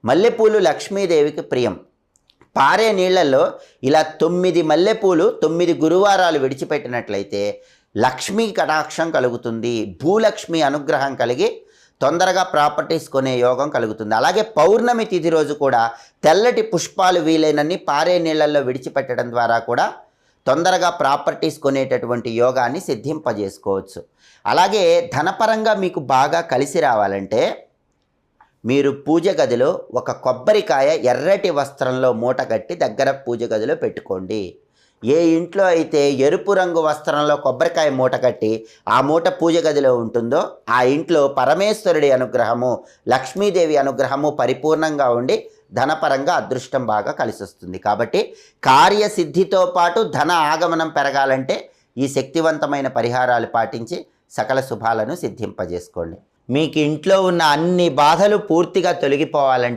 మల్లెపూలు లక్ష్మీదేవికి ప్రియం. పారే నీళ్లలో ఇలా 9 మల్లెపూలు 9 గురువారాలు విడిచిపెట్టినట్లయితే లక్ష్మీ కటాక్షం కలుగుతుంది, భూలక్ష్మి అనుగ్రహం కలిగి తొందరగా ప్రాపర్టీస్ కొనే యోగం కలుగుతుంది. అలాగే పౌర్ణమి తిథి రోజు కూడా తెల్లటి పుష్పాలు వీలైనన్ని పారే నీళ్లలో విడిచిపెట్టడం ద్వారా కూడా తొందరగా ప్రాపర్టీస్ కొనేటటువంటి యోగాన్ని సిద్ధింపజేసుకోవచ్చు. అలాగే ధనపరంగా మీకు బాగా కలిసి రావాలంటే మీరు పూజ గదిలో ఒక కొబ్బరికాయ ఎర్రటి వస్త్రంలో మూట కట్టి దగ్గర పూజ గదిలో పెట్టుకోండి. ఏ ఇంట్లో అయితే ఎరుపు రంగు వస్త్రంలో కొబ్బరికాయ మూట కట్టి ఆ మూట పూజ గదిలో ఉంటుందో ఆ ఇంట్లో పరమేశ్వరుడి అనుగ్రహము, లక్ష్మీదేవి అనుగ్రహము పరిపూర్ణంగా ఉండి ధనపరంగా అదృష్టం బాగా కలిసి వస్తుంది. కాబట్టి కార్యసిద్ధితో పాటు ధన ఆగమనం పెరగాలంటే ఈ శక్తివంతమైన పరిహారాలు పాటించి సకల శుభాలను సిద్ధింపజేసుకోండి. మీకు ఇంట్లో ఉన్న అన్ని బాధలు పూర్తిగా తొలగిపోవాలంటే